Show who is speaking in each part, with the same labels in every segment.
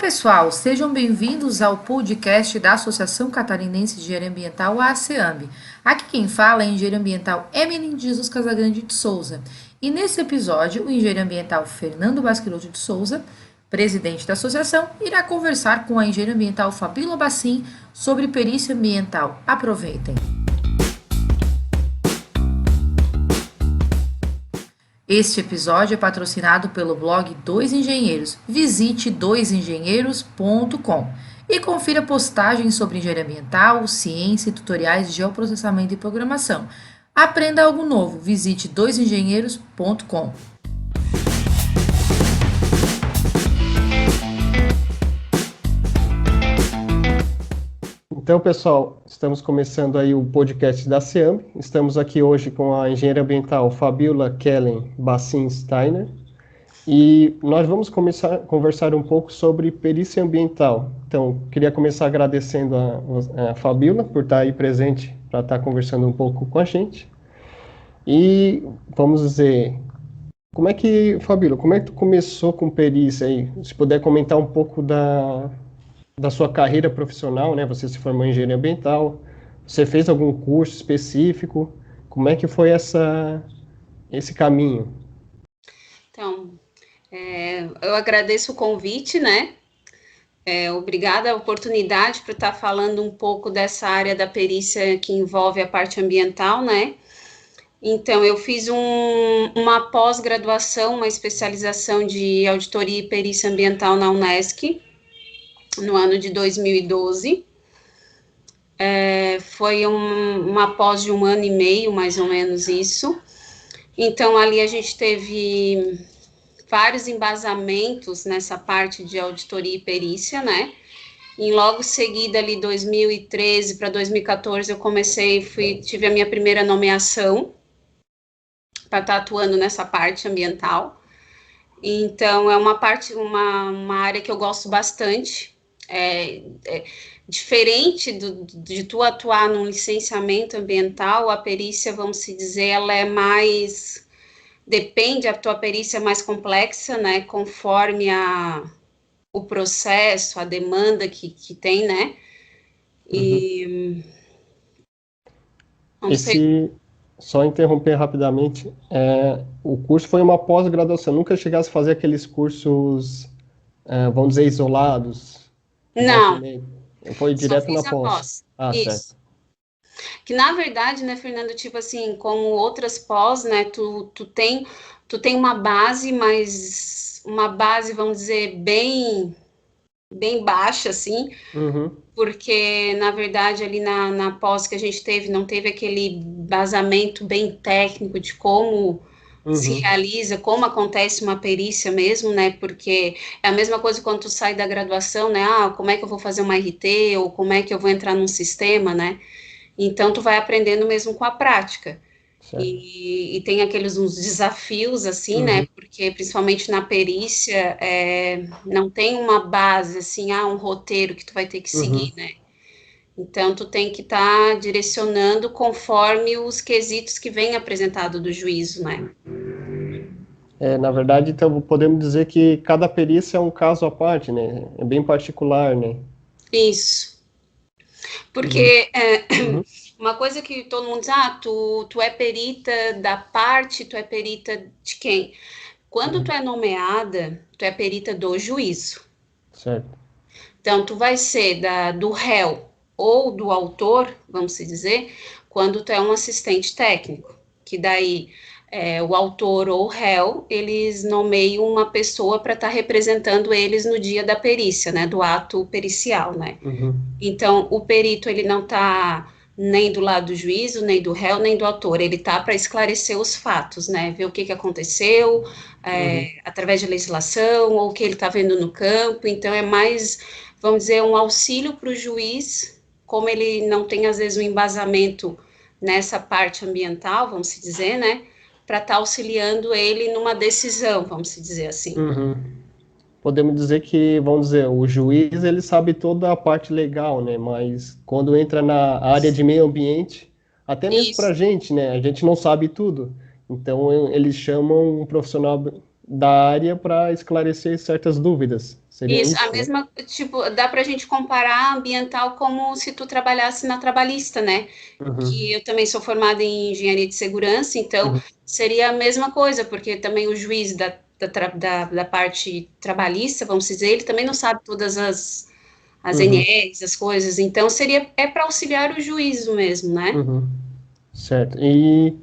Speaker 1: pessoal, sejam bem-vindos ao podcast da Associação Catarinense de Engenharia Ambiental, a ACEAMB. Aqui quem fala é o engenheiro ambiental Emily Jesus Casagrande de Souza. E nesse episódio, o engenheiro ambiental Fernando Basquiroto de Souza, presidente da associação, irá conversar com a engenheira ambiental Fabíola Bassim sobre perícia ambiental. Aproveitem! Este episódio é patrocinado pelo blog Dois Engenheiros. Visite doisengenheiros.com e confira postagens sobre engenharia ambiental, ciência e tutoriais de geoprocessamento e programação. Aprenda algo novo. Visite doisengenheiros.com.
Speaker 2: Então, pessoal, estamos começando aí o podcast da CEAMB. Estamos aqui hoje com a engenheira ambiental Fabíola Kellen Bassim Steiner. E nós vamos conversar um pouco sobre perícia ambiental. Então, queria começar agradecendo a Fabíola por estar aí presente para estar conversando um pouco com a gente. E vamos dizer, Fabíola, como é que tu começou com perícia aí? Se puder comentar um pouco da sua carreira profissional, né? Você se formou em engenharia ambiental, você fez algum curso específico? Como é que foi esse caminho?
Speaker 3: Então, eu agradeço o convite, né? Obrigada a oportunidade para estar falando um pouco dessa área da perícia que envolve a parte ambiental, né? Então, eu fiz uma pós-graduação, uma especialização de auditoria e perícia ambiental na Unesc, no ano de 2012. Foi uma pós de 1 ano e meio, mais ou menos isso. Então, ali a gente teve vários embasamentos nessa parte de auditoria e perícia, né? E logo seguida, ali, 2013 para 2014, eu tive a minha primeira nomeação para estar atuando nessa parte ambiental. Então, é uma área que eu gosto bastante. Diferente de tu atuar num licenciamento ambiental, a perícia, vamos se dizer, ela é mais... Depende, a tua perícia é mais complexa, né, conforme o processo, a demanda que tem, né, e...
Speaker 2: Só interromper rapidamente, o curso foi uma pós-graduação, nunca chegasse a fazer aqueles cursos, vamos dizer, isolados?
Speaker 3: Não,
Speaker 2: foi
Speaker 3: só
Speaker 2: direto na
Speaker 3: fiz a
Speaker 2: pós.
Speaker 3: Isso.
Speaker 2: Certo.
Speaker 3: Que na verdade, né, Fernando, tipo assim, como outras pós, né, tu tem uma base, mas uma base, vamos dizer, bem baixa, assim, porque, na verdade, ali na pós que a gente teve, não teve aquele embasamento bem técnico de como se realiza, como acontece uma perícia mesmo, né, porque é a mesma coisa quando tu sai da graduação, né, como é que eu vou fazer uma RT, ou como é que eu vou entrar num sistema, né, então tu vai aprendendo mesmo com a prática. E tem uns desafios, assim, né, porque principalmente na perícia, não tem uma base, assim, um roteiro que tu vai ter que seguir, né, então tu tem que estar direcionando conforme os quesitos que vem apresentado do juízo, né.
Speaker 2: Na verdade, então, podemos dizer que cada perícia é um caso à parte, né, é bem particular, né.
Speaker 3: Isso. Porque uma coisa que todo mundo diz, tu é perita da parte, tu é perita de quem? Quando tu é nomeada, tu é perita do juízo.
Speaker 2: Certo.
Speaker 3: Então, tu vai ser do réu ou do autor, vamos se dizer, quando tu é um assistente técnico, que daí o autor ou o réu, eles nomeiam uma pessoa para estar representando eles no dia da perícia, né, do ato pericial, né. Então, o perito, ele não está nem do lado do juízo, nem do réu, nem do autor, ele está para esclarecer os fatos, né, ver o que aconteceu, através de legislação, ou o que ele está vendo no campo, então é mais, vamos dizer, um auxílio para o juiz, como ele não tem, às vezes, um embasamento nessa parte ambiental, vamos se dizer, né, para estar auxiliando ele numa decisão, vamos se dizer assim.
Speaker 2: Podemos dizer que, vamos dizer, o juiz, ele sabe toda a parte legal, né, mas quando entra na área de meio ambiente, até mesmo para a gente, né, a gente não sabe tudo, então eles chamam um profissional da área para esclarecer certas dúvidas. Seria
Speaker 3: Isso,
Speaker 2: isso,
Speaker 3: a
Speaker 2: né?
Speaker 3: mesma, tipo, dá para a gente comparar ambiental como se tu trabalhasse na trabalhista, né? Que
Speaker 2: Uhum,
Speaker 3: eu também sou formada em engenharia de segurança, então
Speaker 2: uhum,
Speaker 3: seria a mesma coisa, porque também o juiz da parte trabalhista, vamos dizer, ele também não sabe todas as
Speaker 2: uhum,
Speaker 3: NRs, as coisas, então é para auxiliar o juízo mesmo, né?
Speaker 2: uhum. Certo. E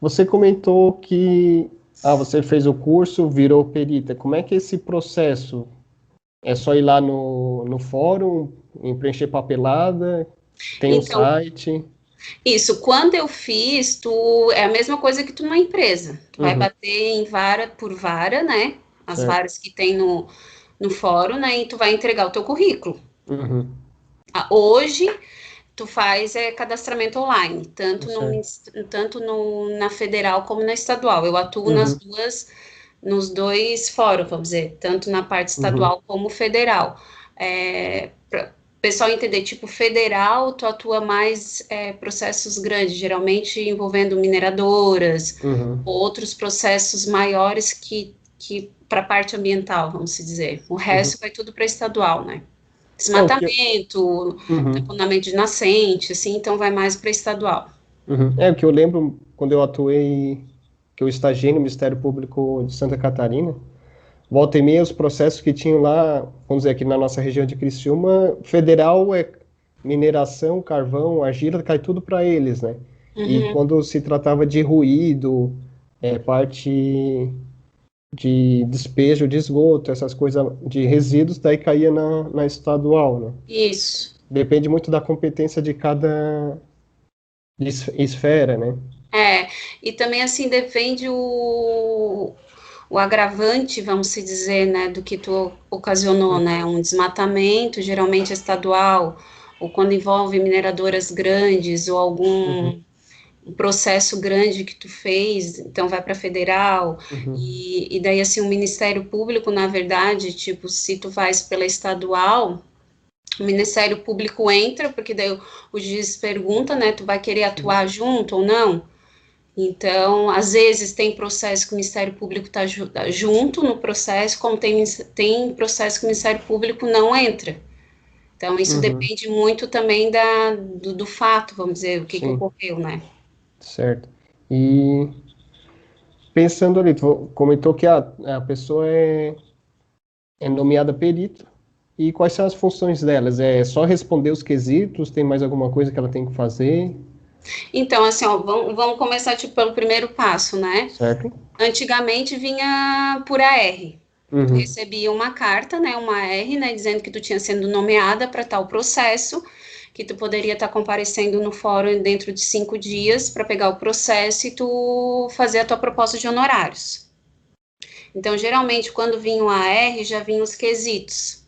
Speaker 2: você comentou que você fez o curso, virou perita. Como é que é esse processo? É só ir lá no fórum, em preencher papelada, tem um
Speaker 3: Então,
Speaker 2: site?
Speaker 3: isso, quando eu fiz, é a mesma coisa que tu numa empresa. Tu vai
Speaker 2: Uhum,
Speaker 3: bater em vara por vara, né? As
Speaker 2: certo.
Speaker 3: varas que tem no fórum, né? E tu vai entregar o teu currículo.
Speaker 2: Uhum,
Speaker 3: Hoje, tu faz cadastramento online,
Speaker 2: certo.
Speaker 3: tanto na federal como na estadual. Eu atuo
Speaker 2: Uhum,
Speaker 3: nos dois fóruns, vamos dizer, tanto na parte
Speaker 2: uhum,
Speaker 3: estadual como federal. Para o pessoal entender, tipo, federal, tu atua mais processos grandes, geralmente envolvendo mineradoras,
Speaker 2: uhum,
Speaker 3: outros processos maiores que para a parte ambiental, vamos dizer. O
Speaker 2: uhum.
Speaker 3: resto vai tudo para estadual, né?
Speaker 2: É o que
Speaker 3: Desmatamento,
Speaker 2: uhum,
Speaker 3: tamponamento de nascente, assim, então vai mais para estadual.
Speaker 2: é o que eu lembro quando eu atuei, que eu estagiei no Ministério Público de Santa Catarina. Volta e meia, os processos que tinham lá, vamos dizer, aqui na nossa região de Criciúma, federal é mineração, carvão, argila, cai tudo para eles, né? E
Speaker 3: Uhum,
Speaker 2: quando se tratava de ruído, parte de despejo de esgoto, essas coisas de resíduos, daí caía na estadual, né?
Speaker 3: isso.
Speaker 2: Depende muito da competência de cada esfera, né?
Speaker 3: É, e também assim depende o agravante, vamos se dizer, né, do que tu ocasionou, né, um desmatamento, geralmente estadual, ou quando envolve mineradoras grandes, ou
Speaker 2: Uhum,
Speaker 3: algum um processo grande que tu fez, então vai para federal,
Speaker 2: uhum,
Speaker 3: e daí assim o Ministério Público, na verdade, tipo, se tu faz pela estadual, o Ministério Público entra, porque daí o juiz pergunta, né, tu vai querer
Speaker 2: uhum,
Speaker 3: atuar junto ou não? Então, às vezes tem processo que o Ministério Público está junto no processo, como tem processo que o Ministério Público não entra. Então, isso
Speaker 2: uhum,
Speaker 3: depende muito também do fato, vamos dizer, o que que
Speaker 2: sim,
Speaker 3: ocorreu, né?
Speaker 2: certo. E pensando ali, tu comentou que a pessoa é nomeada perito. E quais são as funções delas? É só responder os quesitos? Tem mais alguma coisa que ela tem que fazer?
Speaker 3: Então, assim, ó, vamos começar tipo, pelo primeiro passo, né?
Speaker 2: Certo?
Speaker 3: Antigamente vinha por AR. Tu
Speaker 2: Uhum,
Speaker 3: recebia uma carta, né, uma AR, né, dizendo que tu tinha sido nomeada para tal processo, que tu poderia estar comparecendo no fórum dentro de 5 dias para pegar o processo e tu fazer a tua proposta de honorários. Então, geralmente, quando vinha o AR, já vinham os quesitos.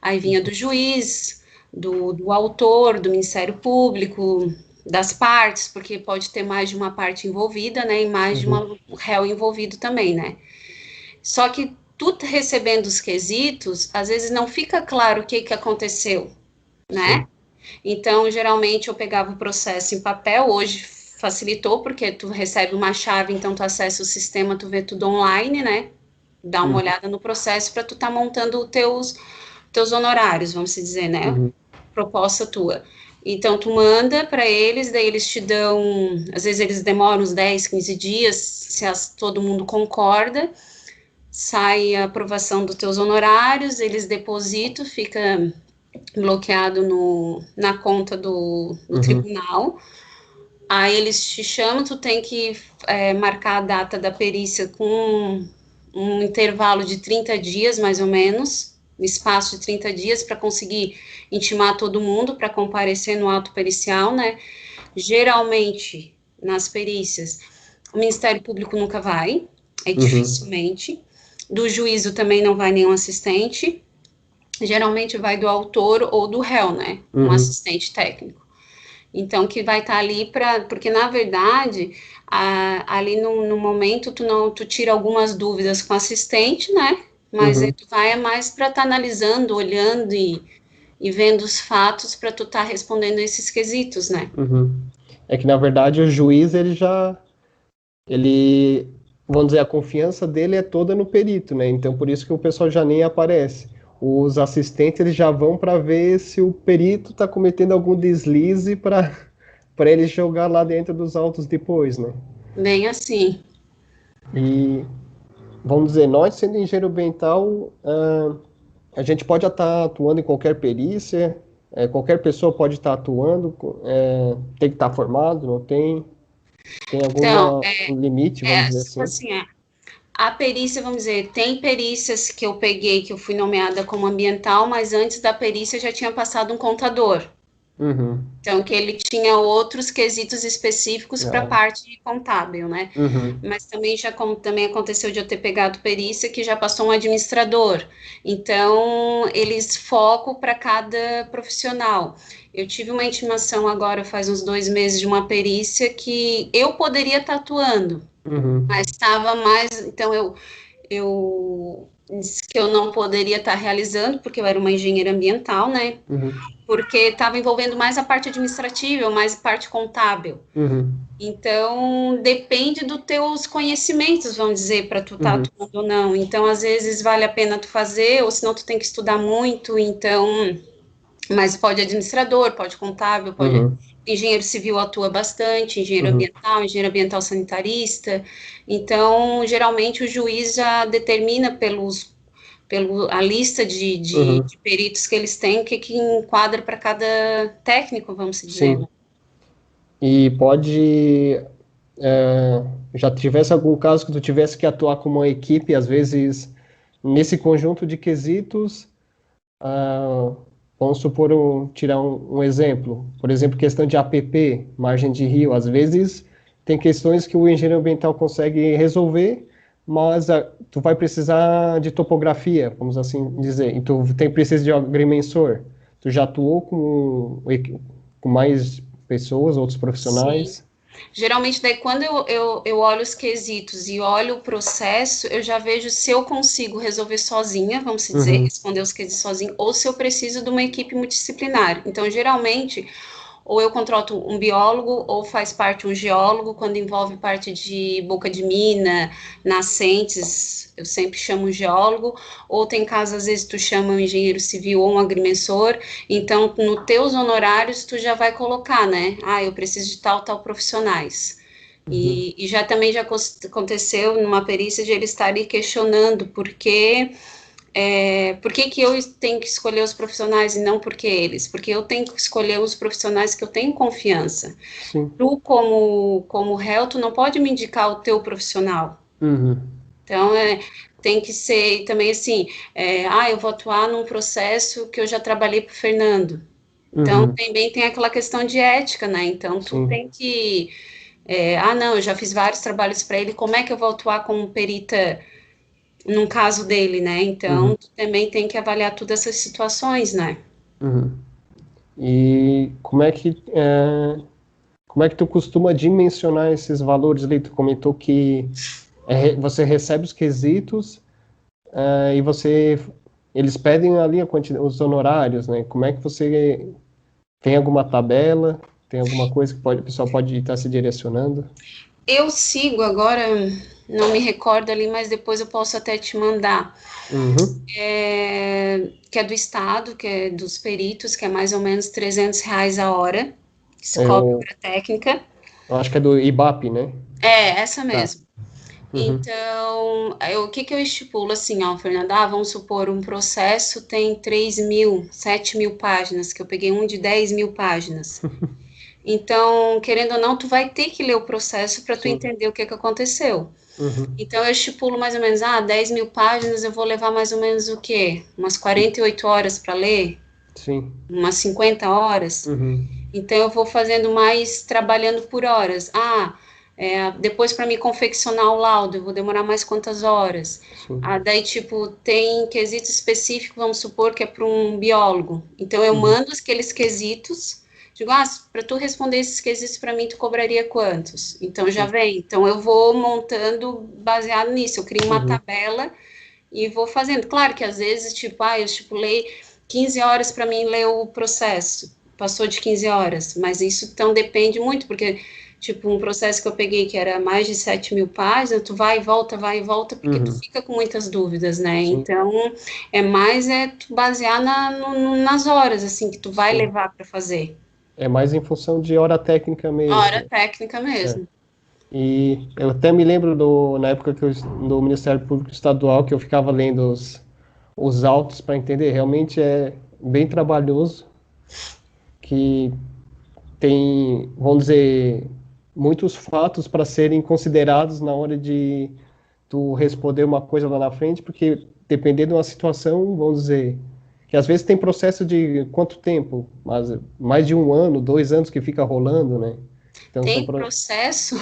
Speaker 3: Aí vinha do juiz, do autor, do Ministério Público, das partes, porque pode ter mais de uma parte envolvida, né, e mais de
Speaker 2: uhum,
Speaker 3: uma réu envolvido também, né. Só que tu recebendo os quesitos, às vezes não fica claro o que que aconteceu, né?
Speaker 2: sim.
Speaker 3: Então, geralmente eu pegava o processo em papel, hoje facilitou, porque tu recebe uma chave, então tu acessa o sistema, tu vê tudo online, né? Dá uma
Speaker 2: Uhum,
Speaker 3: olhada no processo para tu estar montando os teus honorários, vamos dizer, né?
Speaker 2: uhum,
Speaker 3: Proposta tua. Então, tu manda para eles, daí eles te dão, às vezes eles demoram uns 10, 15 dias, se todo mundo concorda, sai a aprovação dos teus honorários, eles depositam, fica bloqueado na conta do
Speaker 2: uhum,
Speaker 3: tribunal. Aí eles te chamam, tu tem que marcar a data da perícia com um intervalo de 30 dias, mais ou menos, um espaço de 30 dias para conseguir intimar todo mundo para comparecer no ato pericial, né? Geralmente, nas perícias, o Ministério Público nunca vai, é
Speaker 2: uhum,
Speaker 3: dificilmente. Do juízo também não vai nenhum assistente. Geralmente vai do autor ou do réu, né? Um
Speaker 2: uhum,
Speaker 3: assistente técnico. Então, que vai estar ali para. Porque, na verdade, ali no momento, tu tira algumas dúvidas com o assistente, né? Mas aí
Speaker 2: uhum,
Speaker 3: tu vai mais para estar analisando, olhando e vendo os fatos para tu estar respondendo esses quesitos, né?
Speaker 2: uhum. É que, na verdade, o juiz, ele vamos dizer, a confiança dele é toda no perito, né? Então, por isso que o pessoal já nem aparece. Os assistentes, eles já vão para ver se o perito está cometendo algum deslize para ele jogar lá dentro dos autos depois, né?
Speaker 3: Bem assim.
Speaker 2: E, vamos dizer, nós sendo engenheiro ambiental, a gente pode estar atuando em qualquer perícia, qualquer pessoa pode estar atuando, tem que estar formado, não tem? Tem
Speaker 3: Então,
Speaker 2: algum limite, vamos dizer
Speaker 3: tipo
Speaker 2: assim?
Speaker 3: assim, a perícia, vamos dizer, tem perícias que eu peguei, que eu fui nomeada como ambiental, mas antes da perícia já tinha passado um contador.
Speaker 2: Uhum.
Speaker 3: Então, que ele tinha outros quesitos específicos para a
Speaker 2: Ah,
Speaker 3: parte contábil, né?
Speaker 2: uhum.
Speaker 3: Mas também como também aconteceu de eu ter pegado perícia que já passou um administrador. Então, eles focam para cada profissional. Eu tive uma intimação agora, faz uns 2 meses, de uma perícia que eu poderia estar atuando,
Speaker 2: Uhum.
Speaker 3: mas estava mais. Então, eu disse que eu não poderia estar realizando, porque eu era uma engenheira ambiental, né?
Speaker 2: Uhum.
Speaker 3: Porque estava envolvendo mais a parte administrativa, mais a parte contábil.
Speaker 2: Uhum.
Speaker 3: Então, depende dos teus conhecimentos, vamos dizer, para tu estar
Speaker 2: Uhum.
Speaker 3: atuando ou não. Então, às vezes vale a pena tu fazer, ou senão tu tem que estudar muito, então, mas pode administrador, pode contábil, pode
Speaker 2: Uhum.
Speaker 3: engenheiro civil atua bastante,
Speaker 2: Uhum.
Speaker 3: engenheiro ambiental sanitarista. Então, geralmente o juiz já determina pelo a lista
Speaker 2: Uhum.
Speaker 3: de peritos que eles têm, que enquadra para cada técnico, vamos dizer, né?
Speaker 2: Sim. E pode, já tivesse algum caso que tu tivesse que atuar como uma equipe, às vezes, nesse conjunto de quesitos, ah, vamos supor, tirar um exemplo. Por exemplo, questão de APP, margem de rio. Às vezes, tem questões que o engenheiro ambiental consegue resolver, mas tu vai precisar de topografia, vamos assim dizer. E tu precisa de agrimensor. Tu já atuou com mais pessoas, outros
Speaker 3: Sim.
Speaker 2: profissionais?
Speaker 3: Geralmente, daí, quando eu olho os quesitos e olho o processo, eu já vejo se eu consigo resolver sozinha, vamos dizer,
Speaker 2: Uhum.
Speaker 3: responder os quesitos sozinha, ou se eu preciso de uma equipe multidisciplinar. Então, geralmente, ou eu contrato um biólogo, ou faz parte um geólogo, quando envolve parte de boca de mina, nascentes, eu sempre chamo um geólogo, ou tem casos, às vezes, tu chama um engenheiro civil ou um agrimensor, então, no teus honorários, tu já vai colocar, né? Ah, eu preciso de tal profissionais.
Speaker 2: Uhum.
Speaker 3: E já também já aconteceu numa perícia de eles estarem questionando por que eu tenho que escolher os profissionais e não porque eles? Porque eu tenho que escolher os profissionais que eu tenho confiança.
Speaker 2: Sim.
Speaker 3: Tu, como réu, tu não pode me indicar o teu profissional.
Speaker 2: Uhum.
Speaker 3: Então, tem que ser também assim, eu vou atuar num processo que eu já trabalhei para o Fernando. Então,
Speaker 2: Uhum.
Speaker 3: também tem aquela questão de ética, né? Então, tu
Speaker 2: Sim.
Speaker 3: tem que, não, eu já fiz vários trabalhos para ele, como é que eu vou atuar como perita num caso dele, né?
Speaker 2: Uhum.
Speaker 3: Então, tu também tem que avaliar todas essas situações, né?
Speaker 2: Uhum. E como é que tu costuma dimensionar esses valores ali? Tu comentou que você recebe os quesitos, e eles pedem ali os honorários, né? Como é que você tem alguma tabela? Tem alguma coisa que o pessoal pode estar se direcionando?
Speaker 3: Eu sigo agora, não me recordo ali, mas depois eu posso até te mandar.
Speaker 2: Uhum.
Speaker 3: Que é do Estado, que é dos peritos, que é mais ou menos R$ 300 a hora, que se cobra
Speaker 2: Eu,
Speaker 3: hora técnica.
Speaker 2: eu acho que é do IBAP, né?
Speaker 3: Essa
Speaker 2: Tá.
Speaker 3: mesmo.
Speaker 2: Uhum.
Speaker 3: Então, o que que eu estipulo assim, ó, Fernanda? Ah, vamos supor, um processo tem 3.000, 7.000 páginas, que eu peguei um de 10.000 páginas. Então, querendo ou não, tu vai ter que ler o processo para tu
Speaker 2: Sim.
Speaker 3: entender o que que aconteceu.
Speaker 2: Uhum.
Speaker 3: Então, eu estipulo mais ou menos, 10.000 páginas, eu vou levar mais ou menos o quê? Umas 48 horas para ler?
Speaker 2: Sim.
Speaker 3: Umas 50 horas?
Speaker 2: Uhum.
Speaker 3: Então, eu vou fazendo mais, trabalhando por horas. Depois para me confeccionar o laudo, eu vou demorar mais quantas horas?
Speaker 2: Sim.
Speaker 3: Daí, tipo, tem quesito específico, vamos supor que é para um biólogo. Então, eu
Speaker 2: Uhum.
Speaker 3: mando aqueles quesitos, digo, para tu responder esses quesitos para mim, tu cobraria quantos? Então, já
Speaker 2: Sim.
Speaker 3: vem. Então, eu vou montando baseado nisso. Eu crio uma
Speaker 2: Uhum.
Speaker 3: tabela e vou fazendo. Claro que às vezes, tipo, eu estipulei 15 horas para mim ler o processo. Passou de 15 horas, mas isso então depende muito, porque tipo, um processo que eu peguei que era mais de 7.000 páginas, tu vai e volta, porque tu fica com muitas dúvidas, né?
Speaker 2: Sim.
Speaker 3: Então, tu basear nas horas, assim, que tu vai
Speaker 2: Sim.
Speaker 3: levar para fazer.
Speaker 2: É mais em função de hora técnica
Speaker 3: Hora
Speaker 2: mesmo.
Speaker 3: técnica mesmo.
Speaker 2: E eu até me lembro na época do Ministério Público Estadual, que eu ficava lendo os autos para entender. Realmente é bem trabalhoso, que tem, vamos dizer, muitos fatos para serem considerados na hora de tu responder uma coisa lá na frente, porque dependendo de uma situação, vamos dizer, que às vezes tem processo de quanto tempo? Mas mais de 1 ano, 2 anos que fica rolando, né? Então
Speaker 3: Tem processo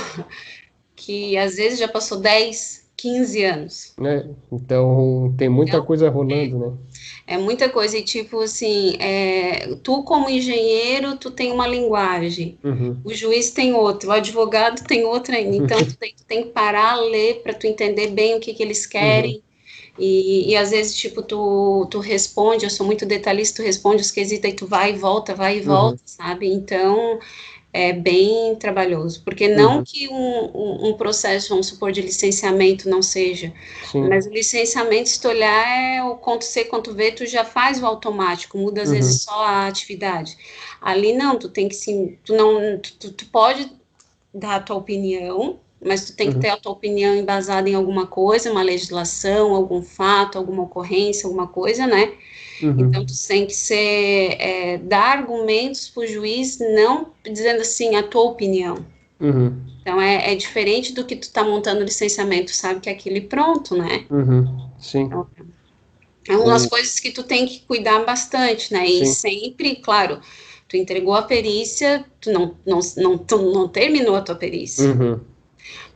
Speaker 3: que às vezes já passou 10, 15 anos.
Speaker 2: né? Então tem muita
Speaker 3: Então,
Speaker 2: coisa rolando, né?
Speaker 3: é muita coisa, e tipo assim, tu como engenheiro, tu tem uma linguagem,
Speaker 2: Uhum.
Speaker 3: o juiz tem outra, o advogado tem outra ainda, então tu tem que parar, ler para tu entender bem o que eles
Speaker 2: Uhum.
Speaker 3: querem, e às vezes, tipo, tu responde, eu sou muito detalhista, tu responde os quesitos, aí tu vai e
Speaker 2: Uhum.
Speaker 3: volta, sabe? Então, é bem trabalhoso, porque não
Speaker 2: Uhum.
Speaker 3: que um processo, vamos supor, de licenciamento não seja,
Speaker 2: Sim.
Speaker 3: mas o licenciamento, se tu olhar, é o Ctrl C, Ctrl V, tu já faz o automático, muda às
Speaker 2: Uhum.
Speaker 3: vezes só a atividade. Ali não, tu tem que sim, tu não, tu pode dar a tua opinião, mas tu tem que
Speaker 2: Uhum.
Speaker 3: ter a tua opinião embasada em alguma coisa, uma legislação, algum fato, alguma ocorrência, alguma coisa, né? Então, tu
Speaker 2: Uhum.
Speaker 3: tem que dar argumentos para o juiz, não dizendo assim a tua opinião.
Speaker 2: Uhum.
Speaker 3: Então, é diferente do que tu tá montando o licenciamento, sabe que é aquilo e pronto, né?
Speaker 2: Uhum. Sim.
Speaker 3: Então, é uma das
Speaker 2: O...
Speaker 3: coisas que tu tem que cuidar bastante, né? E
Speaker 2: Sim.
Speaker 3: sempre, claro, tu entregou a perícia, tu não terminou a tua perícia.
Speaker 2: Uhum.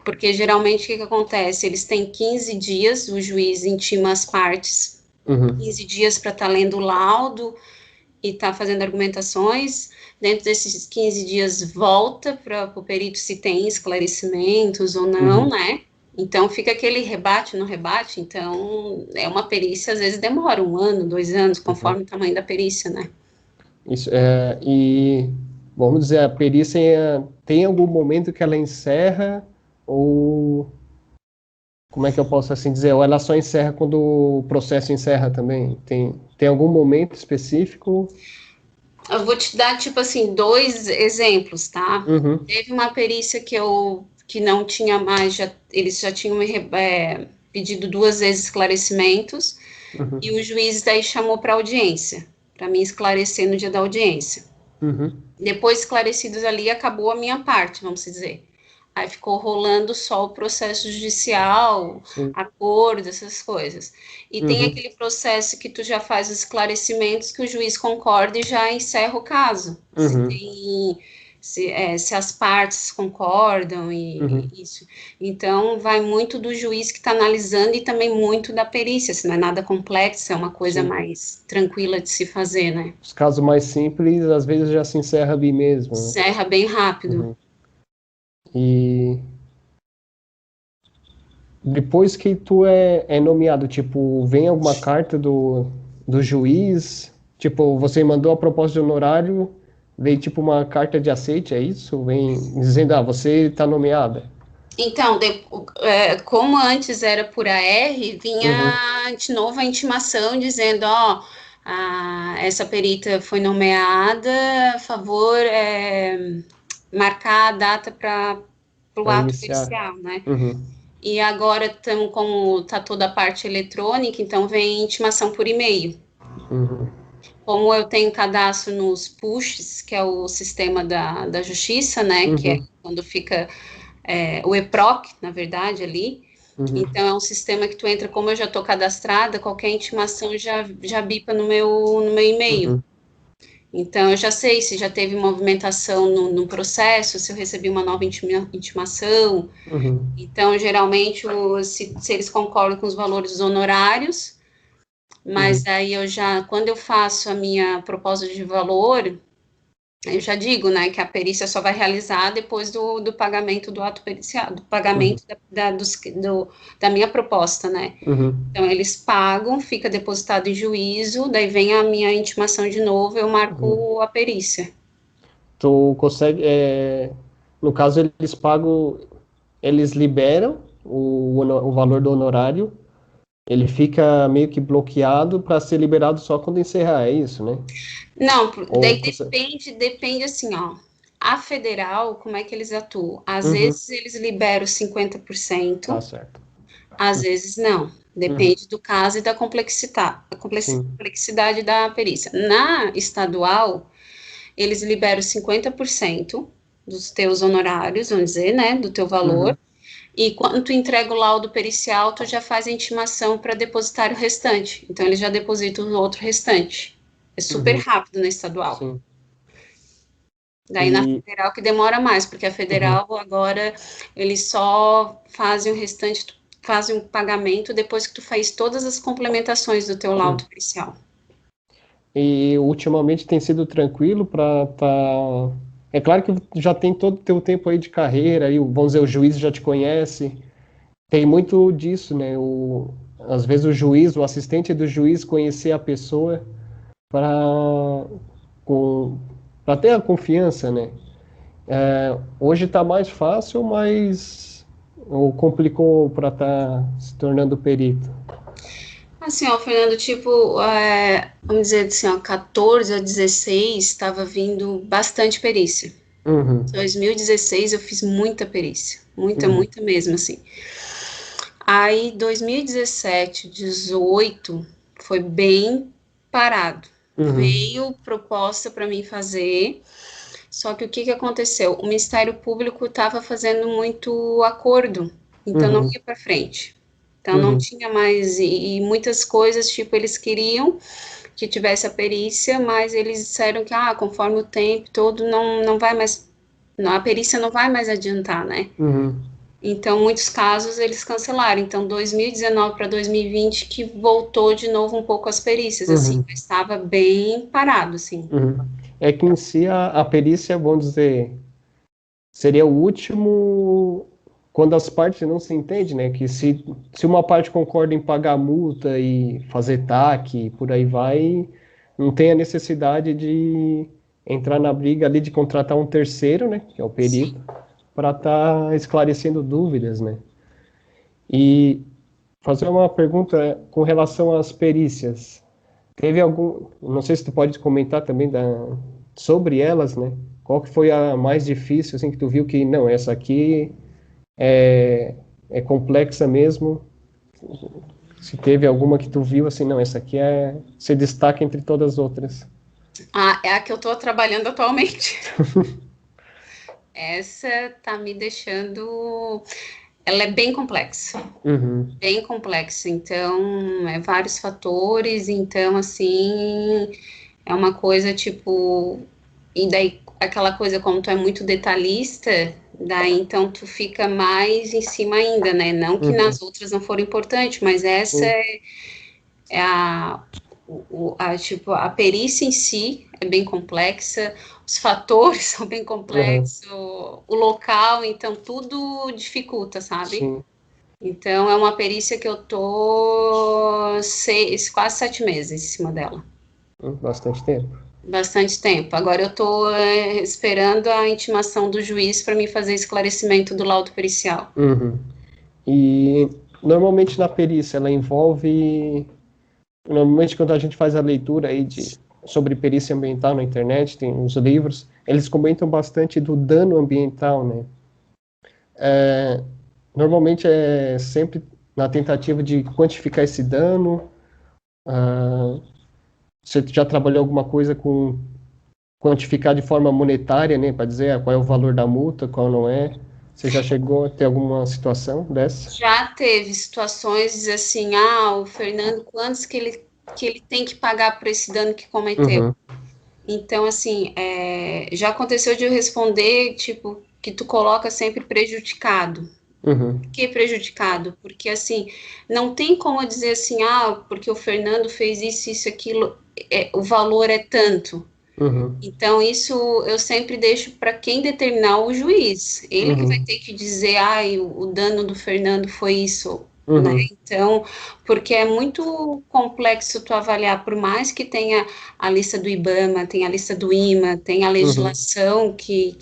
Speaker 3: Porque geralmente o que acontece? Eles têm 15 dias, o juiz intima as partes,
Speaker 2: Uhum.
Speaker 3: 15 dias para estar lendo o laudo e está fazendo argumentações. Dentro desses 15 dias, volta para o perito se tem esclarecimentos ou não,
Speaker 2: Uhum.
Speaker 3: né? Então, fica aquele rebate no rebate. Então, é uma perícia, às vezes demora 1 ano, 2 anos,
Speaker 2: Uhum.
Speaker 3: conforme o tamanho da perícia, né?
Speaker 2: Isso é, e vamos dizer, a perícia tem algum momento que ela encerra ou como é que eu posso assim dizer? Ou ela só encerra quando o processo encerra também? Tem algum momento específico?
Speaker 3: Eu vou te dar, tipo assim, 2 exemplos, tá?
Speaker 2: Uhum.
Speaker 3: Teve uma perícia que não tinha mais, eles já tinham pedido 2 vezes esclarecimentos, e
Speaker 2: Uhum.
Speaker 3: o juiz daí chamou para audiência, para me esclarecer no dia da audiência.
Speaker 2: Uhum.
Speaker 3: Depois esclarecidos ali, acabou a minha parte, vamos dizer. Aí ficou rolando só o processo judicial,
Speaker 2: Sim.
Speaker 3: acordo, essas coisas. E tem
Speaker 2: Uhum.
Speaker 3: aquele processo que tu já faz os esclarecimentos, que o juiz concorda e já encerra o caso. Se
Speaker 2: Uhum.
Speaker 3: tem, se as partes concordam e
Speaker 2: Uhum.
Speaker 3: isso. Então, vai muito do juiz que está analisando e também muito da perícia, se não é nada complexo, é uma coisa
Speaker 2: Sim.
Speaker 3: mais tranquila de se fazer, né?
Speaker 2: Os casos mais simples, às vezes já se encerra ali mesmo, né?
Speaker 3: Encerra bem rápido.
Speaker 2: Uhum. E depois que tu é nomeado, tipo, vem alguma carta do juiz, tipo, você mandou a proposta de honorário, veio tipo uma carta de aceite, é isso? Vem dizendo, ah, você está nomeada.
Speaker 3: Então, como antes era por AR,
Speaker 2: Uhum.
Speaker 3: vinha de novo a intimação dizendo, ó, essa perita foi nomeada, a favor, marcar a data para o
Speaker 2: Para
Speaker 3: ato
Speaker 2: iniciar.
Speaker 3: pericial, né?
Speaker 2: Uhum.
Speaker 3: E agora, como está toda a parte eletrônica, então vem intimação por e-mail.
Speaker 2: Uhum.
Speaker 3: Como eu tenho cadastro nos pushes, que é o sistema da justiça, né? Que é
Speaker 2: Uhum.
Speaker 3: quando fica o EPROC, na verdade, ali.
Speaker 2: Uhum.
Speaker 3: Então, é um sistema que tu entra, como eu já estou cadastrada, qualquer intimação já bipa no meu e-mail.
Speaker 2: Uhum.
Speaker 3: Então, eu já sei se já teve movimentação no processo, se eu recebi uma nova intimação.
Speaker 2: Uhum.
Speaker 3: Então, geralmente, se eles concordam com os valores honorários, mas
Speaker 2: Uhum.
Speaker 3: aí quando eu faço a minha proposta de valor, eu já digo, né, que a perícia só vai realizar depois do pagamento do ato pericial, do
Speaker 2: Uhum.
Speaker 3: pagamento da minha proposta, né?
Speaker 2: Uhum.
Speaker 3: Então, eles pagam, fica depositado em juízo, daí vem a minha intimação de novo, eu
Speaker 2: Uhum.
Speaker 3: marco a perícia.
Speaker 2: Tu consegue. no caso, eles pagam, eles liberam o valor do honorário, ele fica meio que bloqueado para ser liberado só quando encerrar, é isso, né?
Speaker 3: Não,
Speaker 2: Ou
Speaker 3: daí
Speaker 2: você...
Speaker 3: depende assim, ó. A federal, como é que eles atuam? Às
Speaker 2: Uhum,
Speaker 3: vezes eles liberam
Speaker 2: tá
Speaker 3: 50%,
Speaker 2: certo.
Speaker 3: às vezes não.
Speaker 2: Uhum,
Speaker 3: Depende do caso e da
Speaker 2: sim.
Speaker 3: complexidade da perícia. Na estadual, eles liberam 50% dos teus honorários, vamos dizer, né, do teu valor.
Speaker 2: Uhum,
Speaker 3: E quando tu entrega o laudo pericial, tu já faz a intimação para depositar o restante. Então, eles já depositam o outro restante. É super
Speaker 2: uhum,
Speaker 3: rápido na estadual.
Speaker 2: sim.
Speaker 3: Daí na
Speaker 2: E,
Speaker 3: federal que demora mais, porque a
Speaker 2: uhum.
Speaker 3: federal agora eles só fazem o restante, fazem um pagamento depois que tu faz todas as complementações do teu laudo
Speaker 2: Uhum.
Speaker 3: pericial.
Speaker 2: E ultimamente tem sido tranquilo para tá. É claro que já tem todo o teu tempo aí de carreira, e vamos dizer, o juiz já te conhece. Tem muito disso, né? Às vezes o juiz, o assistente do juiz conhecer a pessoa para com, para ter a confiança, né? Hoje está mais fácil, mas ou complicou para estar se tornando perito.
Speaker 3: Assim, ó, Fernando, tipo, vamos dizer assim, ó, 14 a 16 estava vindo bastante perícia.
Speaker 2: Uhum,
Speaker 3: 2016 eu fiz muita perícia, muita,
Speaker 2: uhum,
Speaker 3: muita mesmo, assim. Aí 2017, 18 foi bem parado.
Speaker 2: uhum,
Speaker 3: Veio proposta para mim fazer, só que o que que aconteceu? O Ministério Público estava fazendo muito acordo, então não
Speaker 2: uhum,
Speaker 3: ia para frente. Então não
Speaker 2: uhum,
Speaker 3: tinha mais e muitas coisas, tipo, eles queriam que tivesse a perícia, mas eles disseram que conforme o tempo todo não vai mais, a perícia não vai mais adiantar, né?
Speaker 2: uhum,
Speaker 3: Então, muitos casos eles cancelaram. Então, 2019 para 2020 que voltou de novo um pouco as perícias, assim,
Speaker 2: uhum,
Speaker 3: mas estava bem parado, assim.
Speaker 2: uhum. É que em si a perícia, vamos dizer, seria o último quando as partes não se entendem, né? Que se uma parte concorda em pagar a multa e fazer TAC, por aí vai, não tem a necessidade de entrar na briga ali de contratar um terceiro, né? Que é o perito, para estar esclarecendo dúvidas, né? E fazer uma pergunta com relação às perícias. Teve algum, não sei se tu pode comentar também sobre elas, né? Qual que foi a mais difícil, assim, que tu viu que, não, essa aqui é complexa mesmo? Se teve alguma que tu viu, assim, não, essa aqui se destaca entre todas as outras.
Speaker 3: É a que eu estou trabalhando atualmente. Essa tá me deixando. Ela é
Speaker 2: Uhum,
Speaker 3: bem complexa. Então, vários fatores. Então, assim, é uma coisa tipo. E daí, aquela coisa, como tu é muito detalhista, daí então tu fica mais em cima ainda, né? Não que
Speaker 2: uhum,
Speaker 3: nas outras não foram importantes, mas essa
Speaker 2: sim,
Speaker 3: é tipo, a perícia em si é bem complexa, os fatores são bem
Speaker 2: uhum,
Speaker 3: complexos, o local, então tudo dificulta, sabe?
Speaker 2: sim,
Speaker 3: Então é uma perícia que eu tô quase 7 meses em cima dela.
Speaker 2: bastante tempo.
Speaker 3: Bastante tempo. Agora eu estou esperando a intimação do juiz para me fazer esclarecimento do laudo pericial.
Speaker 2: Uhum. E normalmente na perícia ela envolve. Normalmente, quando a gente faz a leitura aí sobre perícia ambiental na internet, tem os livros, eles comentam bastante do dano ambiental, né? Normalmente é sempre na tentativa de quantificar esse dano. Ah, você já trabalhou alguma coisa com quantificar de forma monetária, né? Para dizer qual é o valor da multa, qual não é? Você já chegou a ter alguma situação dessa?
Speaker 3: Já teve situações assim, o Fernando, quantos que ele tem que pagar por esse dano que cometeu?
Speaker 2: Uhum,
Speaker 3: Então, assim, já aconteceu de eu responder, tipo, que tu coloca sempre prejudicado. Por
Speaker 2: uhum,
Speaker 3: que prejudicado? Porque, assim, não tem como dizer assim, porque o Fernando fez isso, aquilo, o valor é tanto.
Speaker 2: uhum,
Speaker 3: Então, isso eu sempre deixo para quem determinar o juiz. Ele que vai
Speaker 2: uhum,
Speaker 3: ter que dizer, o dano do Fernando foi isso, né?
Speaker 2: uhum,
Speaker 3: Então, porque é muito complexo tu avaliar, por mais que tenha a lista do IBAMA, tem a lista do IMA, tem a
Speaker 2: uhum,
Speaker 3: legislação que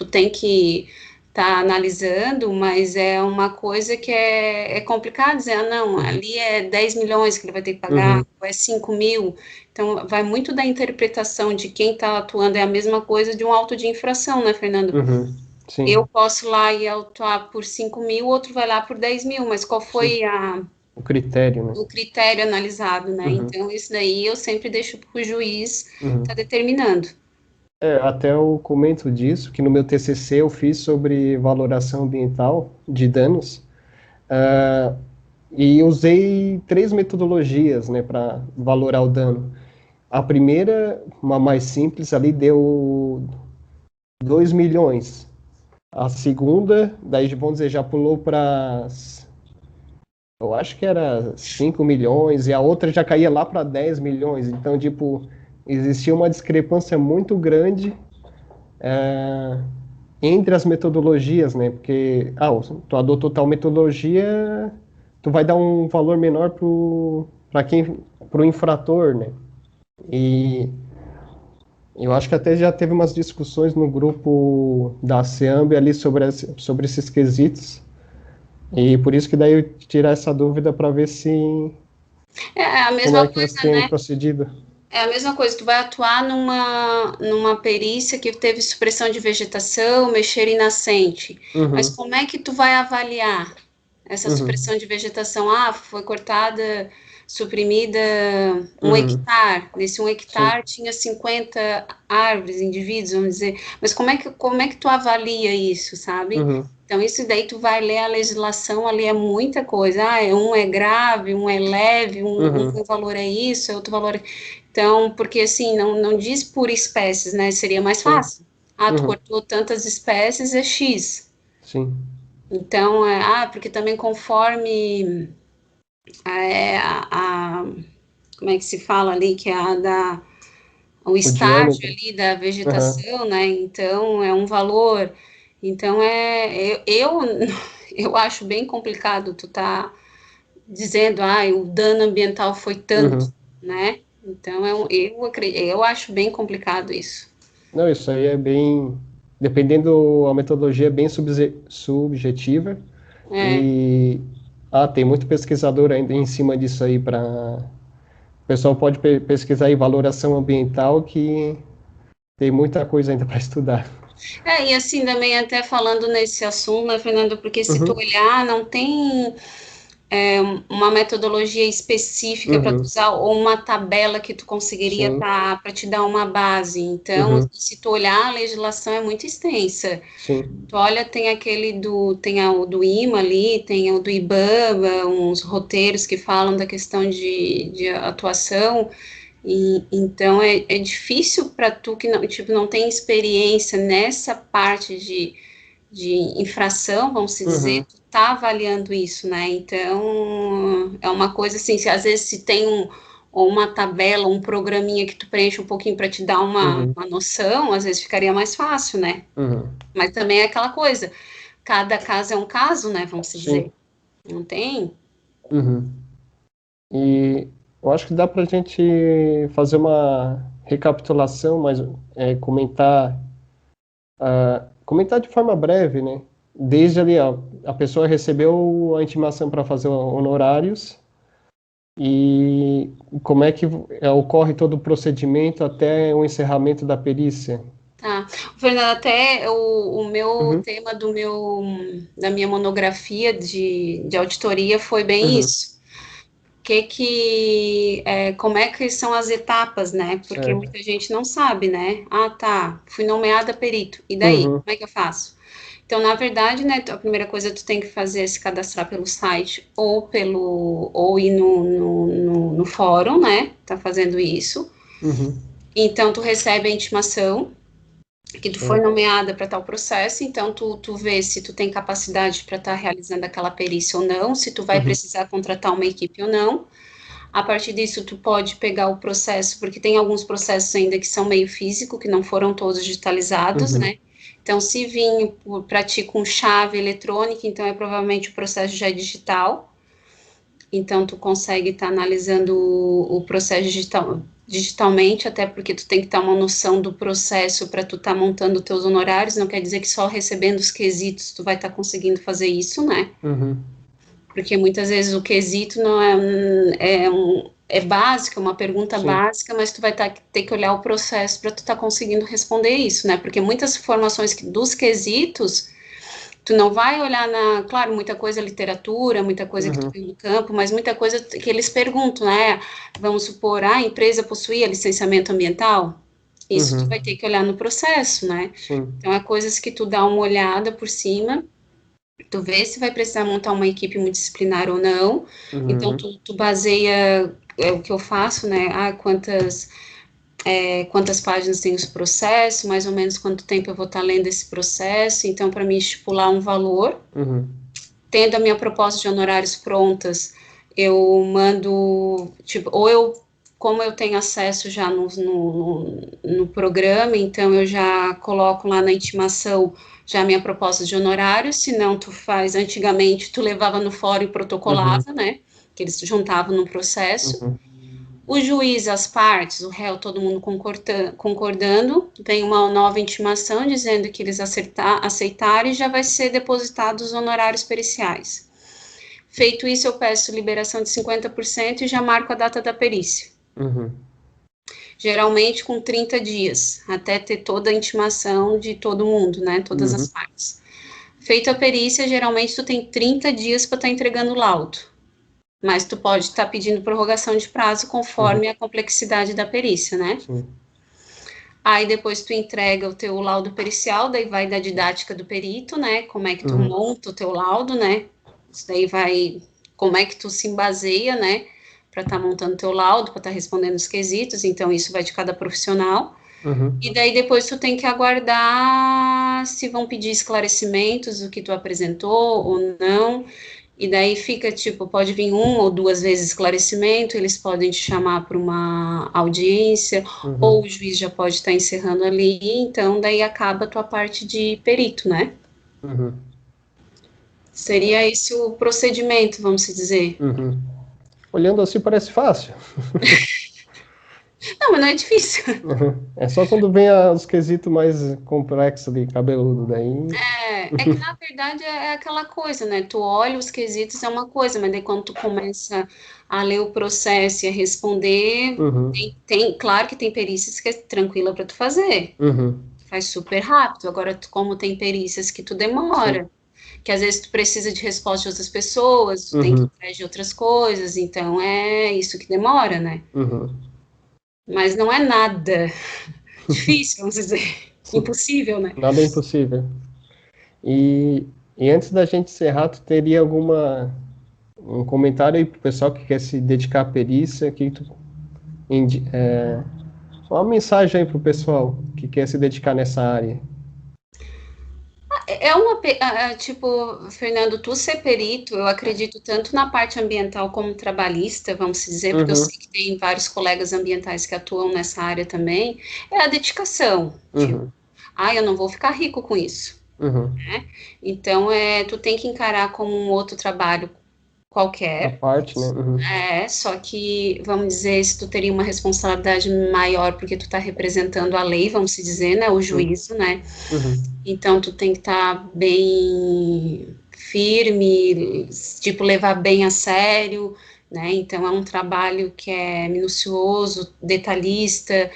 Speaker 3: tu tem que estar analisando, mas é uma coisa que é complicado dizer, não, ali é 10 milhões que ele vai ter que pagar, ou é 5 mil, então vai muito da interpretação de quem está atuando, é a mesma coisa de um auto de infração, né, Fernando?
Speaker 2: Sim.
Speaker 3: Eu posso ir lá e autuar por 5 mil, outro vai lá por 10 mil, mas qual foi
Speaker 2: o critério, né?
Speaker 3: o critério analisado, né? Então, isso daí eu sempre deixo para o juiz estar determinando.
Speaker 2: Até eu comento disso, que no meu TCC eu fiz sobre valoração ambiental de danos, e usei 3 metodologias, né, para valorar o dano. A primeira, uma mais simples, ali deu 2 milhões. A segunda, daí vamos dizer, já pulou para, eu acho que era 5 milhões, e a outra já caía lá para 10 milhões. Então, tipo, existia uma discrepância muito grande entre as metodologias, né? Porque, tu adotou tal metodologia, tu vai dar um valor menor pro infrator, né? E eu acho que até já teve umas discussões no grupo da SEAMB ali sobre esses quesitos. E por isso que daí eu tirar essa dúvida para ver se
Speaker 3: É a
Speaker 2: como
Speaker 3: mesma
Speaker 2: é que
Speaker 3: coisa,
Speaker 2: você tem
Speaker 3: né?
Speaker 2: procedido.
Speaker 3: É a mesma coisa, tu vai atuar numa perícia que teve supressão de vegetação, mexer em nascente. Mas
Speaker 2: Uhum,
Speaker 3: como é que tu vai avaliar essa
Speaker 2: uhum,
Speaker 3: supressão de vegetação? Ah, foi cortada, suprimida 1
Speaker 2: uhum,
Speaker 3: hectare. Nesse 1 hectare
Speaker 2: sim,
Speaker 3: tinha 50 árvores, indivíduos, vamos dizer. Mas como é que tu avalia isso, sabe?
Speaker 2: uhum,
Speaker 3: Então, isso daí tu vai ler a legislação, ali é muita coisa. Ah, um é grave, um é leve, um
Speaker 2: uhum,
Speaker 3: valor é isso, outro valor é... Então, porque assim, não diz por espécies, né? Seria mais
Speaker 2: sim,
Speaker 3: fácil. Ah, tu
Speaker 2: uhum,
Speaker 3: cortou tantas espécies, é X.
Speaker 2: sim,
Speaker 3: Então, porque também conforme como é que se fala ali, que é o
Speaker 2: o
Speaker 3: estágio
Speaker 2: diâmetro.
Speaker 3: ali da
Speaker 2: Uhum,
Speaker 3: vegetação, né? Então, é um valor. Então, eu acho bem complicado tu tá dizendo, o dano ambiental foi tanto,
Speaker 2: uhum.
Speaker 3: né? Então, eu acho bem complicado isso.
Speaker 2: Não, isso aí é bem, dependendo, a metodologia é bem subjetiva
Speaker 3: É,
Speaker 2: e tem muito pesquisador ainda em cima disso aí para o pessoal pode pesquisar aí valoração ambiental que tem muita coisa ainda para estudar.
Speaker 3: e assim também até falando nesse assunto, né, Fernando, porque se tu
Speaker 2: Uhum,
Speaker 3: olhar, não tem uma metodologia específica para tu
Speaker 2: uhum,
Speaker 3: usar ou uma tabela que tu conseguiria
Speaker 2: sim,
Speaker 3: para te dar uma base. Então,
Speaker 2: uhum,
Speaker 3: se tu olhar, a legislação é muito extensa.
Speaker 2: sim,
Speaker 3: Tu olha, tem o do IMA ali, tem o do IBAMA, uns roteiros que falam da questão de atuação. E, então é difícil para tu que não, tipo, não tem experiência nessa parte de infração, vamos se dizer,
Speaker 2: uhum,
Speaker 3: tu tá avaliando isso, né? Então é uma coisa assim, se às vezes se tem ou uma tabela, um programinha que tu preenche um pouquinho para te dar
Speaker 2: uhum,
Speaker 3: uma noção, às vezes ficaria mais fácil, né?
Speaker 2: uhum,
Speaker 3: Mas também é aquela coisa, cada caso é um caso, né? Vamos se dizer.
Speaker 2: sim,
Speaker 3: Não tem?
Speaker 2: uhum. E eu acho que dá para a gente fazer uma recapitulação, mas comentar, comentar de forma breve, né? Desde ali, a pessoa recebeu a intimação para fazer honorários e como é que ocorre todo o procedimento até o encerramento da perícia.
Speaker 3: Tá. Fernanda, até o meu
Speaker 2: Uhum,
Speaker 3: tema da minha monografia de auditoria foi bem
Speaker 2: uhum,
Speaker 3: isso. Como é que são as etapas, né? Porque
Speaker 2: certo.
Speaker 3: muita gente não sabe, né? Ah, tá, fui nomeada perito. E daí?
Speaker 2: Uhum,
Speaker 3: Como é que eu faço? Então, na verdade, né, a primeira coisa que tu tem que fazer é se cadastrar pelo site ou ir no fórum, né? Tá fazendo isso.
Speaker 2: uhum,
Speaker 3: Então, tu recebe a intimação que tu foi
Speaker 2: certo.
Speaker 3: nomeada para tal processo, então tu vê se tu tem capacidade para estar realizando aquela perícia ou não, se tu vai
Speaker 2: Uhum,
Speaker 3: precisar contratar uma equipe ou não. A partir disso, tu pode pegar o processo, porque tem alguns processos ainda que são meio físico, que não foram todos digitalizados,
Speaker 2: uhum,
Speaker 3: né? Então, se vir para ti com chave eletrônica, então provavelmente o processo já é digital. então tu consegue estar analisando o processo digitalmente, até porque tu tem que ter uma noção do processo para tu estar montando teus honorários, não quer dizer que só recebendo os quesitos tu vai estar conseguindo fazer isso, né?
Speaker 2: Uhum.
Speaker 3: Porque muitas vezes o quesito não é básico, é uma pergunta
Speaker 2: Sim.
Speaker 3: básica, mas tu vai ter que olhar o processo para tu estar conseguindo responder isso, né? Porque muitas informações dos quesitos, tu não vai olhar claro, muita coisa é literatura, muita coisa que tu
Speaker 2: Uhum.
Speaker 3: vê no campo, mas muita coisa que eles perguntam, né? Vamos supor, a empresa possuía licenciamento ambiental? Isso tu
Speaker 2: Uhum.
Speaker 3: vai ter que olhar no processo, né?
Speaker 2: Sim.
Speaker 3: Então, é coisas que tu dá uma olhada por cima, tu vê se vai precisar montar uma equipe multidisciplinar ou não. Então,
Speaker 2: Uhum.
Speaker 3: tu baseia o que eu faço, né? Quantas páginas tem os processos, mais ou menos quanto tempo eu vou estar lendo esse processo. Então, para mim estipular um valor,
Speaker 2: Uhum.
Speaker 3: tendo a minha proposta de honorários prontas, eu mando, tipo, como eu tenho acesso já no programa, então eu já coloco lá na intimação já a minha proposta de honorários, se não tu faz, antigamente tu levava no fórum e
Speaker 2: Uhum.
Speaker 3: protocolava, né, que eles juntavam no processo.
Speaker 2: Uhum.
Speaker 3: O juiz, as partes, o réu, todo mundo concordando, vem uma nova intimação dizendo que eles aceitaram e já vai ser depositados os honorários periciais. Feito isso, eu peço liberação de 50% e já marco a data da perícia.
Speaker 2: Uhum.
Speaker 3: Geralmente com 30 dias, até ter toda a intimação de todo mundo, né? Todas as
Speaker 2: Uhum.
Speaker 3: partes. Feito a perícia, geralmente tu tem 30 dias para estar entregando o laudo. Mas tu pode estar pedindo prorrogação de prazo
Speaker 2: Uhum.
Speaker 3: conforme a complexidade da perícia, né?
Speaker 2: Sim.
Speaker 3: Aí depois tu entrega o teu laudo pericial, daí vai da didática do perito, né? Como é que tu
Speaker 2: Uhum.
Speaker 3: monta o teu laudo, né? Isso daí vai, como é que tu se baseia, né? Para estar montando teu laudo, para estar respondendo os quesitos, então isso vai de cada profissional.
Speaker 2: Uhum.
Speaker 3: E daí depois tu tem que aguardar se vão pedir esclarecimentos do que tu apresentou ou não. E daí fica, tipo, pode vir uma ou duas vezes esclarecimento, eles podem te chamar para uma audiência, ou
Speaker 2: Uhum.
Speaker 3: o juiz já pode estar encerrando ali, então daí acaba a tua parte de perito, né?
Speaker 2: Uhum.
Speaker 3: Seria esse o procedimento, vamos dizer.
Speaker 2: Uhum. Olhando assim parece fácil.
Speaker 3: Não, mas não é difícil.
Speaker 2: Uhum. É só quando vem os quesitos mais complexos ali, cabeludo, daí.
Speaker 3: É que na verdade é aquela coisa, né? Tu olha os quesitos é uma coisa, mas daí quando tu começa a ler o processo e a responder,
Speaker 2: Uhum.
Speaker 3: claro que tem perícias que é tranquila para tu fazer.
Speaker 2: Uhum.
Speaker 3: Faz super rápido. Agora, como tem perícias que tu
Speaker 2: Sim.
Speaker 3: demora, que às vezes tu precisa de resposta de outras pessoas, tu tem que ir
Speaker 2: Uhum.
Speaker 3: atrás de outras coisas, então é isso que demora, né?
Speaker 2: Uhum.
Speaker 3: Mas não é nada difícil, vamos dizer,
Speaker 2: Sim.
Speaker 3: impossível, né?
Speaker 2: Nada é impossível. E, e antes da gente encerrar, tu teria um comentário aí pro pessoal que quer se dedicar à perícia, uma mensagem aí pro pessoal que quer se dedicar nessa área.
Speaker 3: Tipo, Fernando, tu ser perito, eu acredito tanto na parte ambiental como trabalhista, vamos dizer, porque eu
Speaker 2: Uhum.
Speaker 3: sei que tem vários colegas ambientais que atuam nessa área também, é a dedicação, tipo,
Speaker 2: Uhum.
Speaker 3: eu não vou ficar rico com isso.
Speaker 2: Uhum.
Speaker 3: Então, tu tem que encarar como um outro trabalho
Speaker 2: A
Speaker 3: qualquer.
Speaker 2: parte, né? Uhum.
Speaker 3: Só que, vamos dizer, se tu teria uma responsabilidade maior porque tu tá representando a lei, vamos se dizer, né, o
Speaker 2: Uhum.
Speaker 3: juízo, né?
Speaker 2: Uhum.
Speaker 3: Então, tu tem que estar bem firme, tipo, levar bem a sério, né? Então, é um trabalho que é minucioso, detalhista,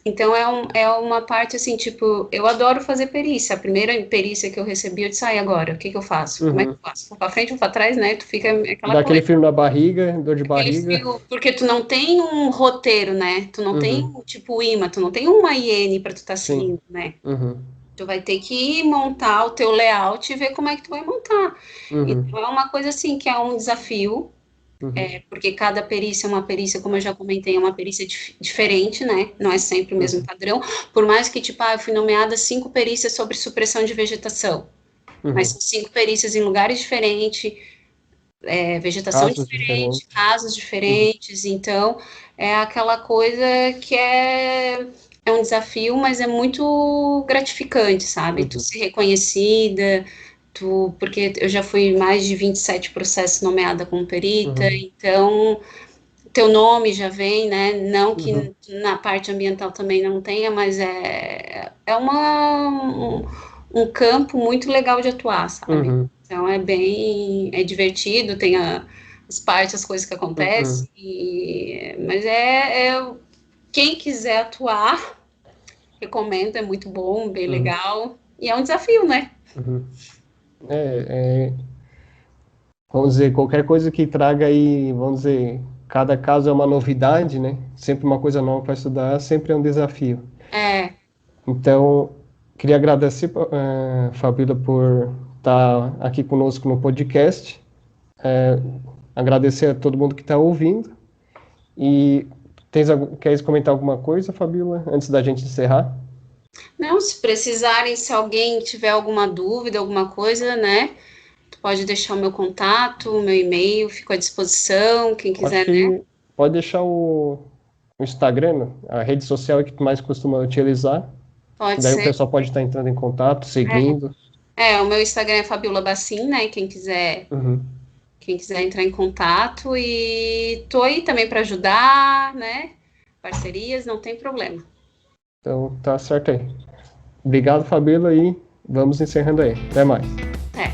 Speaker 3: então é uma parte assim, tipo, eu adoro fazer perícia. A primeira perícia que eu recebi, eu disse, agora, o que que eu faço? Como é que
Speaker 2: Uhum.
Speaker 3: eu faço? Vou pra frente ou pra trás, né? Tu fica aquela
Speaker 2: Dá aquele
Speaker 3: coisa,
Speaker 2: frio na barriga, dor de
Speaker 3: aquele
Speaker 2: barriga.
Speaker 3: fio, porque tu não tem um roteiro, né? Tu não tem,
Speaker 2: Uhum.
Speaker 3: tipo, imã, tu não tem uma IN para tu estar
Speaker 2: Sim.
Speaker 3: seguindo, né?
Speaker 2: Uhum.
Speaker 3: Tu vai ter que montar o teu layout e ver como é que tu vai montar. Então
Speaker 2: Uhum.
Speaker 3: é uma coisa assim que é um desafio,
Speaker 2: Uhum.
Speaker 3: porque cada perícia é uma perícia, como eu já comentei, é uma perícia diferente, né? Não é sempre o mesmo
Speaker 2: Uhum.
Speaker 3: padrão. Por mais que, tipo, eu fui nomeada 5 perícias sobre supressão de vegetação, mas
Speaker 2: Uhum.
Speaker 3: são 5 perícias em lugares diferentes, vegetação
Speaker 2: Casos
Speaker 3: diferente,
Speaker 2: diferentes.
Speaker 3: casos
Speaker 2: Uhum.
Speaker 3: diferentes. Então, é aquela coisa que é um desafio, mas é muito gratificante, sabe? Tu
Speaker 2: Uhum.
Speaker 3: ser reconhecida, porque eu já fui em mais de 27 processos nomeada como perita, então teu nome já vem, né? Não que na parte ambiental também não tenha, mas é um campo muito legal de atuar, sabe? Então é divertido, tem as partes, as coisas que acontecem, mas quem quiser atuar, recomendo, é muito bom, bem legal, e é um desafio, né?
Speaker 2: Vamos dizer, qualquer coisa que traga aí, vamos dizer, cada caso é uma novidade, né? Sempre uma coisa nova para estudar, sempre é um desafio. Então, queria agradecer, Fabíola, por estar aqui conosco no podcast. Agradecer a todo mundo que está ouvindo. E queres comentar alguma coisa, Fabíola, antes da gente encerrar?
Speaker 3: Não, se precisarem, se alguém tiver alguma dúvida, alguma coisa, né? Tu pode deixar o meu contato, o meu e-mail, fico à disposição, quem quiser, né?
Speaker 2: Pode deixar o Instagram, a rede social que tu mais costuma utilizar.
Speaker 3: Pode
Speaker 2: Daí o
Speaker 3: ser.
Speaker 2: pessoal pode estar entrando em contato, seguindo.
Speaker 3: O meu Instagram é Fabiola Bacin, né? Quem quiser entrar em contato, e tô aí também para ajudar, né? Parcerias, não tem problema.
Speaker 2: Então, tá certo aí. Obrigado, Fabíola, e vamos encerrando aí. Até mais.
Speaker 3: Até.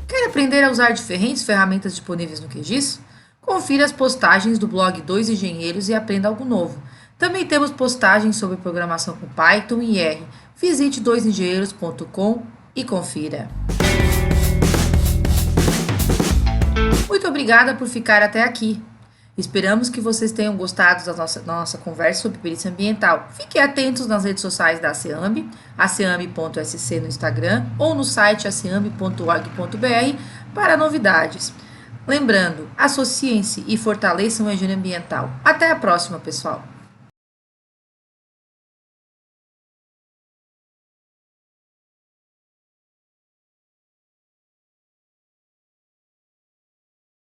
Speaker 1: Quer aprender a usar diferentes ferramentas disponíveis no QGIS? Confira as postagens do blog Dois Engenheiros e aprenda algo novo. Também temos postagens sobre programação com Python e R. Visite doisengenheiros.com e confira. Muito obrigada por ficar até aqui. Esperamos que vocês tenham gostado da nossa conversa sobre perícia ambiental. Fiquem atentos nas redes sociais da ACEAMB, aceamb.sc no Instagram ou no site aceamb.org.br para novidades. Lembrando, associem-se e fortaleçam a engenharia ambiental. Até a próxima, pessoal!